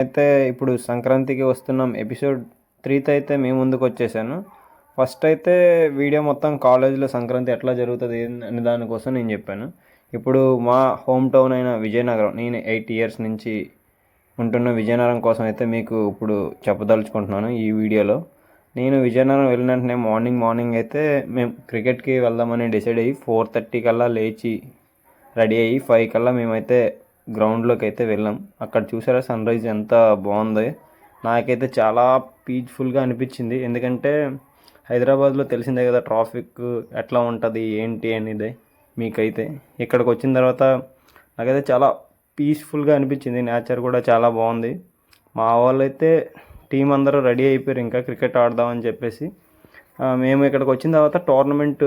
అయితే ఇప్పుడు సంక్రాంతికి వస్తున్నాం. ఎపిసోడ్ 3తో అయితే మీ ముందుకు వచ్చేసాను. ఫస్ట్ అయితే వీడియో మొత్తం కాలేజీలో సంక్రాంతి ఎట్లా జరుగుతుంది అనే దానికోసం నేను చెప్పాను. ఇప్పుడు మా హోమ్ టౌన్ అయిన విజయనగరం, నేను 8 ఇయర్స్ నుంచి ఉంటున్న విజయనగరం కోసం అయితే మీకు ఇప్పుడు చెప్పదలుచుకుంటున్నాను ఈ వీడియోలో. నేను విజయనగరం వెళ్ళిన వెంటనే మార్నింగ్ అయితే మేము క్రికెట్కి వెళ్దామని డిసైడ్ అయ్యి 4:30 కల్లా లేచి రెడీ అయ్యి 5 కల్లా మేమైతే గ్రౌండ్లోకి అయితే వెళ్ళాం. అక్కడ చూసారా సన్ రైజ్ ఎంత బాగుంది. నాకైతే చాలా పీస్ఫుల్గా అనిపించింది. ఎందుకంటే హైదరాబాద్లో తెలిసిందే కదా ట్రాఫిక్ ఎట్లా ఉంటుంది ఏంటి అనేది మీకైతే. ఇక్కడికి వచ్చిన తర్వాత నాకైతే చాలా పీస్ఫుల్గా అనిపించింది. నేచర్ కూడా చాలా బాగుంది. మా వాళ్ళైతే టీం అందరూ రెడీ అయిపోయారు ఇంకా క్రికెట్ ఆడదామని చెప్పేసి. మేము ఇక్కడికి వచ్చిన తర్వాత టోర్నమెంట్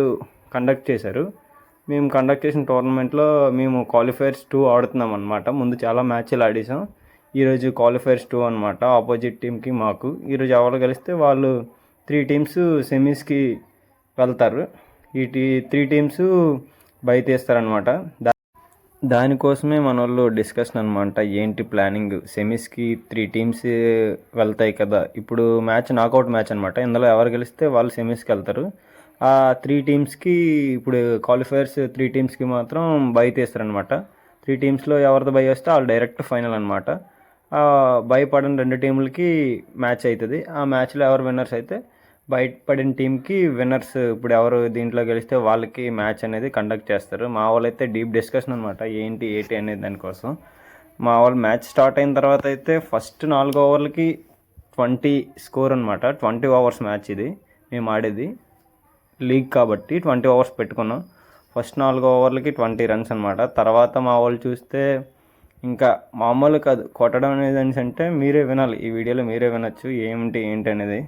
కండక్ట్ చేశారు. మేము కండక్ట్ చేసిన టోర్నమెంట్లో మేము క్వాలిఫైర్స్ 2 ఆడుతున్నాం అనమాట. ముందు చాలా మ్యాచ్లు ఆడేసాం. ఈరోజు క్వాలిఫైర్స్ 2 అనమాట. ఆపోజిట్ టీంకి మాకు ఈరోజు ఎవరు గెలిస్తే వాళ్ళు 3 టీమ్స్ సెమీస్కి వెళ్తారు. ఈ 3 టీమ్స్ బై తీస్తారనమాట. దానికోసమే మన వాళ్ళు డిస్కషన్ అనమాట. ఏంటి ప్లానింగ్, సెమీస్కి 3 టీమ్స్ వెళ్తాయి కదా. ఇప్పుడు మ్యాచ్ నాకౌట్ మ్యాచ్ అనమాట. ఇందులో ఎవరు గెలిస్తే వాళ్ళు సెమీస్కి వెళ్తారు. ఆ 3 టీమ్స్కి ఇప్పుడు క్వాలిఫైర్స్ 3 టీమ్స్కి మాత్రం బై తీస్తారనమాట. 3 టీమ్స్లో ఎవరిది బై వస్తే వాళ్ళు డైరెక్ట్ ఫైనల్ అనమాట. భయపడిన 2 టీములకి మ్యాచ్ అవుతుంది. ఆ మ్యాచ్లో ఎవరు విన్నర్స్ అయితే బయటపడిన టీంకి విన్నర్స్ ఇప్పుడు ఎవరు దీంట్లో గెలిస్తే వాళ్ళకి మ్యాచ్ అనేది కండక్ట్ చేస్తారు. మా వాళ్ళు అయితే డీప్ డిస్కషన్ అనమాట ఏంటి అనేది దానికోసం. మా వాళ్ళు మ్యాచ్ స్టార్ట్ అయిన తర్వాత అయితే ఫస్ట్ 4 ఓవర్లకి 20 స్కోర్ అనమాట. 20 ఓవర్స్ మ్యాచ్ ఇది మేము ఆడేది లీగ్ కాబట్టి 20 ఓవర్స్ పెట్టుకున్నాం. ఫస్ట్ 4 ఓవర్లకి 20 రన్స్ అనమాట. తర్వాత మా వాళ్ళు చూస్తే ఇంకా మామూలు కాదు కొట్టడం అనేది అంటే మీరే వినాలి. ఈ వీడియోలో మీరే వినొచ్చు ఏంటి అనేది.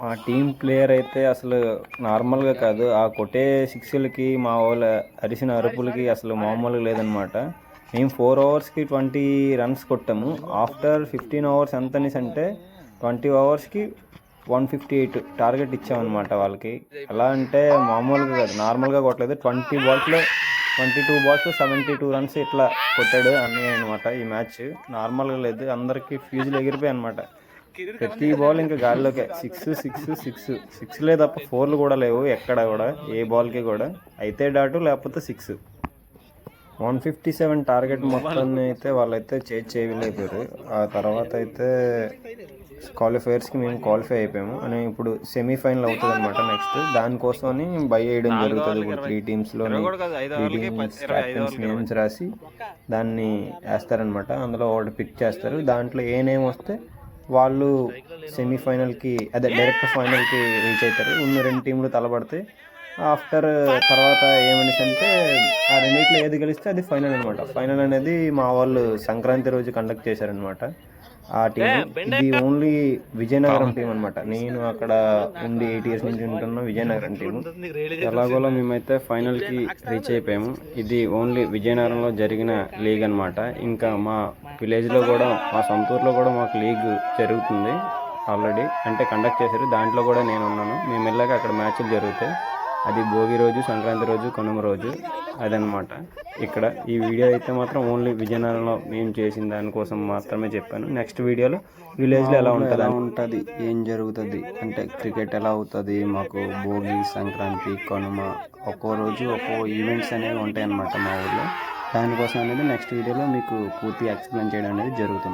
మా టీం ప్లేయర్ అయితే అసలు నార్మల్గా కాదు. ఆ కొట్టే సిక్స్లకి మా వాళ్ళ అరిసిన అరుపులకి అసలు మామూలుగా లేదనమాట. మేము 4 ఓవర్స్కి 20 రన్స్ కొట్టాము. ఆఫ్టర్ 15 ఓవర్స్ ఎంత అనేసి అంటే 20 ఓవర్స్కి 158 టార్గెట్ ఇచ్చామన్నమాట వాళ్ళకి. ఎలా అంటే మామూలుగా కాదు, నార్మల్గా కొట్టలేదు. 22 బాల్స్లో 72 రన్స్ ఇట్లా కొట్టాడు అన్నీ అనమాట. ఈ మ్యాచ్ నార్మల్గా లేదు. అందరికీ ఫ్యూజులు ఎగిరిపోయాయి అనమాట. ప్రతి బాల్ ఇంకా గాలిలోకే 6 తప్ప 4లు కూడా లేవు ఎక్కడ కూడా, ఏ బాల్కి కూడా. అయితే డాటు లేకపోతే 6. 157 టార్గెట్ మొత్తాన్ని అయితే వాళ్ళైతే చేయలేకపోయారు. ఆ తర్వాత అయితే క్వాలిఫైర్స్కి మేము క్వాలిఫై అయిపోయాము అని ఇప్పుడు సెమీఫైనల్ అవుతుంది అనమాట. నెక్స్ట్ దానికోసమని బై వేయడం జరుగుతుంది. ఇప్పుడు 3 టీమ్స్లోని 3 టీమ్స్ క్యాప్టెన్స్ నేమ్స్ రాసి దాన్ని వేస్తారనమాట. అందులో ఒకటి పిక్ చేస్తారు. దాంట్లో ఏ నేమ్ వస్తే వాళ్ళు సెమీఫైనల్కి డైరెక్ట్ ఫైనల్కి రీచ్ అవుతారు. ఉన్న 2 టీంలు తలపడతాయి. ఆఫ్టర్ తర్వాత ఏమనేసి అంటే ఆ రెండింటిలో ఏది గెలిస్తే అది ఫైనల్ అనమాట. ఫైనల్ అనేది మా వాళ్ళు సంక్రాంతి రోజు కండక్ట్ చేశారనమాట. ఆ టీం ఇది ఓన్లీ విజయనగరం టీం అనమాట. నేను అక్కడ ఉండి 8 ఇయర్స్ నుంచి ఉంటున్న విజయనగరం టీము. ఎలాగోలా మేమైతే ఫైనల్కి రీచ్ అయిపోయాము. ఇది ఓన్లీ విజయనగరంలో జరిగిన లీగ్ అనమాట. ఇంకా మా విలేజ్లో కూడా, మా సొంతూరులో కూడా మాకు లీగ్ జరుగుతుంది ఆల్రెడీ. అంటే కండక్ట్ చేశారు. దాంట్లో కూడా నేను ఉన్నాను. మేము వెళ్ళాక అక్కడ మ్యాచ్లు జరుగుతాయి. అది భోగి రోజు, సంక్రాంతి రోజు, కనుమ రోజు అదనమాట. ఇక్కడ ఈ వీడియో అయితే మాత్రం ఓన్లీ విజయనగరంలో మేము చేసిన దానికోసం మాత్రమే చెప్పాను. నెక్స్ట్ వీడియోలో విలేజ్లో ఎలా ఉంటుంది, ఏం జరుగుతుంది అంటే క్రికెట్ ఎలా అవుతుంది, మాకు భోగి, సంక్రాంతి, కనుమ ఒక్కో రోజు ఒక్కో ఈవెంట్స్ అనేవి ఉంటాయి అన్నమాట మా ఊళ్ళో. దానికోసం అనేది నెక్స్ట్ వీడియోలో మీకు పూర్తి ఎక్స్ప్లెయిన్ చేయడం అనేది జరుగుతుంది.